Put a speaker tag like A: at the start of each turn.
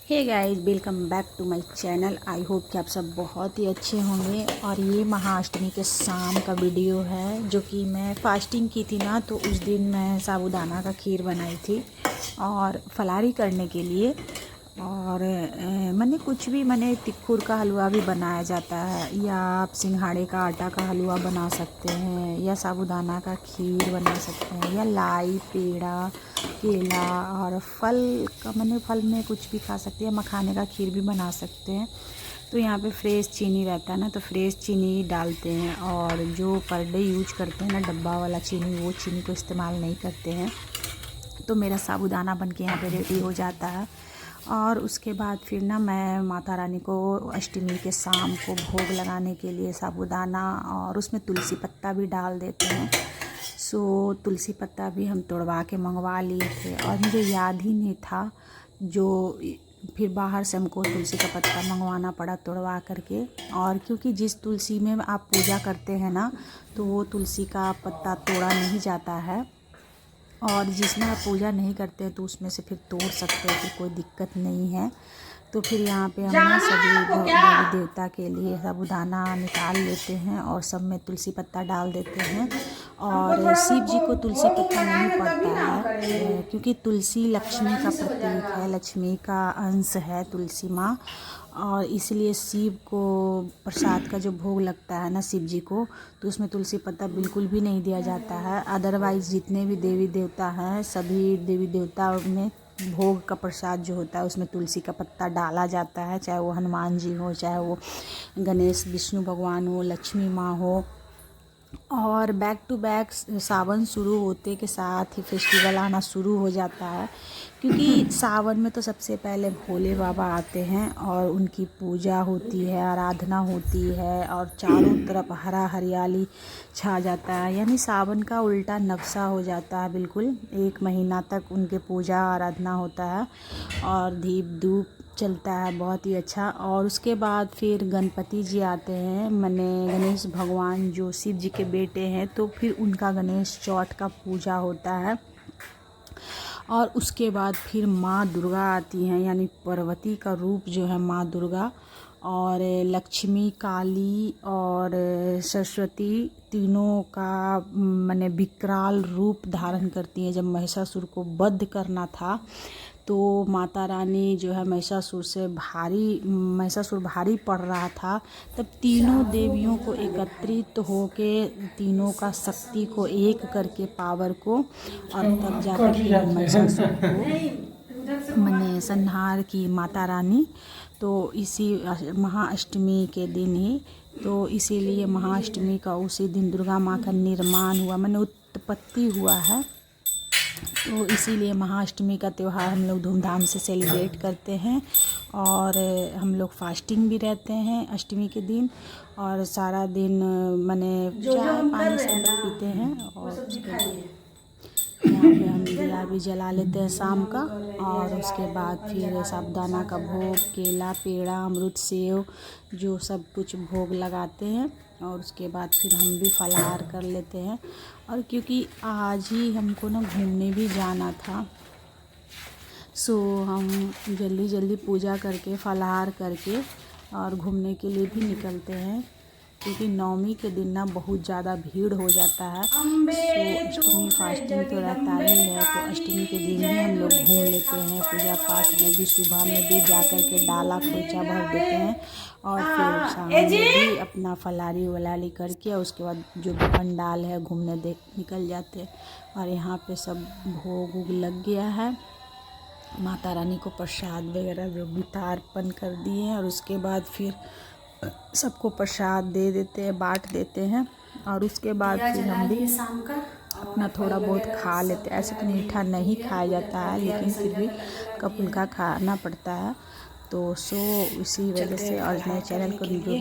A: Hey guys, welcome back to my channel. I hope कि आप सब बहुत ही अच्छे होंगे। और ये महाअष्टमी के शाम का वीडियो है, जो कि मैं फास्टिंग की थी ना, तो उस दिन मैं साबूदाना का खीर बनाई थी और फलारी करने के लिए। और मैंने कुछ भी तिक्कुर का हलवा भी बनाया जाता है, या आप सिंघाड़े का आटा का हलवा बना सकते हैं, या साबूदाना का खीर बना सकते हैं, या लाई पेड़ा केला और फल का फल में कुछ भी खा सकते हैं। मखाने का खीर भी बना सकते हैं। तो यहाँ पे फ्रेश चीनी रहता है ना, तो फ्रेश चीनी डालते हैं। और जो पर डे यूज करते हैं ना डब्बा वाला चीनी, वो चीनी को इस्तेमाल नहीं करते हैं। तो मेरा साबूदाना बन के यहाँ पे रेडी हो जाता है। और उसके बाद फिर ना मैं माता रानी को अष्टमी के शाम को भोग लगाने के लिए साबूदाना और उसमें तुलसी पत्ता भी डाल देते हैं। सो तुलसी पत्ता भी हम तोड़वा के मंगवा लिए थे और मुझे याद ही नहीं था, जो फिर बाहर से हमको तुलसी का पत्ता मंगवाना पड़ा तोड़वा करके। और क्योंकि जिस तुलसी में आप पूजा करते हैं ना, तो वो तुलसी का पत्ता तोड़ा नहीं जाता है। और जिसमें आप पूजा नहीं करते हैं तो उसमें से फिर तोड़ सकते हैं, फिर कोई दिक्कत नहीं है। तो फिर यहाँ पे हम ना सभी देवी देवता के लिए साबूदाना निकाल लेते हैं और सब में तुलसी पत्ता डाल देते हैं। और शिव जी को तुलसी पत्ता नहीं पड़ता है, क्योंकि तुलसी लक्ष्मी का प्रतीक है, लक्ष्मी का अंश है तुलसी माँ। और इसलिए शिव को प्रसाद का जो भोग लगता है ना शिव जी को, तो उसमें तुलसी पत्ता बिल्कुल भी नहीं दिया जाता है। अदरवाइज़ जितने भी देवी देवता हैं, सभी देवी देवता में भोग का प्रसाद जो होता है उसमें तुलसी का पत्ता डाला जाता है। चाहे वो हनुमान जी हो, चाहे वो गणेश विष्णु भगवान हो, लक्ष्मी माँ हो। और बैक टू बैक सावन शुरू होते के साथ ही फेस्टिवल आना शुरू हो जाता है, क्योंकि सावन में तो सबसे पहले भोले बाबा आते हैं और उनकी पूजा होती है, आराधना होती है और चारों तरफ हरा हरियाली छा जाता है। यानी सावन का उल्टा नक्शा हो जाता है बिल्कुल। 1 महीना तक उनके पूजा आराधना होता है और दीप धूप चलता है, बहुत ही अच्छा। और उसके बाद फिर गणपति जी आते हैं, गणेश भगवान जो शिव जी के बेटे हैं, तो फिर उनका गणेश चौथ का पूजा होता है। और उसके बाद फिर माँ दुर्गा आती हैं, यानी पार्वती का रूप जो है माँ दुर्गा। और लक्ष्मी, काली और सरस्वती तीनों का विकराल रूप धारण करती हैं। जब महिषासुर को वध करना था, तो माता रानी जो है महिषासुर भारी पड़ रहा था, तब तीनों देवियों को एकत्रित होके तीनों का शक्ति को एक करके पावर को, और तब जाकर फिर महिषासुर को संहार की माता रानी। तो इसी महाअष्टमी के दिन ही, तो इसीलिए महाअष्टमी का उसी दिन दुर्गा माँ का निर्माण हुआ, उत्पत्ति हुआ है। तो इसीलिए महाअष्टमी का त्यौहार हम लोग धूमधाम से सेलिब्रेट करते हैं। और हम लोग फास्टिंग भी रहते हैं अष्टमी के दिन, और सारा दिन चाय पानी सब पीते हैं। और उसके बाद यहाँ पे हम दिया भी जला लेते हैं शाम का। और उसके बाद फिर साबूदाना का भोग, केला पेड़ा अमृत सेव जो सब कुछ भोग लगाते हैं। और उसके बाद फिर हम भी फलाहार कर लेते हैं। और क्योंकि आज ही हमको ना घूमने भी जाना था, सो हम जल्दी जल्दी पूजा करके फलाहार करके और घूमने के लिए भी निकलते हैं, क्योंकि नवमी के दिन ना बहुत ज़्यादा भीड़ हो जाता है। सो अष्टमी फास्टिंग तो रहता ही है, तो अष्टमी के दिन ही हम लोग घूम लेते हैं। पूजा पाठ जो भी सुबह में भी जा कर के डाला खोचा भर देते हैं, और फिर शाम में भी अपना फलारी वलारी करके उसके बाद जो भी पंडाल है घूमने निकल जाते हैं। और यहाँ पे सब भोग वोग लग गया है, माता रानी को प्रसाद वगैरह जो वितरण कर दिए हैं। और उसके बाद फिर सबको प्रसाद दे देते हैं, बांट देते हैं। और उसके बाद फिर हम भी अपना थोड़ा बहुत खा लेते हैं। ऐसे तो मीठा नहीं खाया जाता है, लेकिन फिर भी कपुल का खाना पड़ता है। तो इसी वजह से आज नए चैनल को वीडियो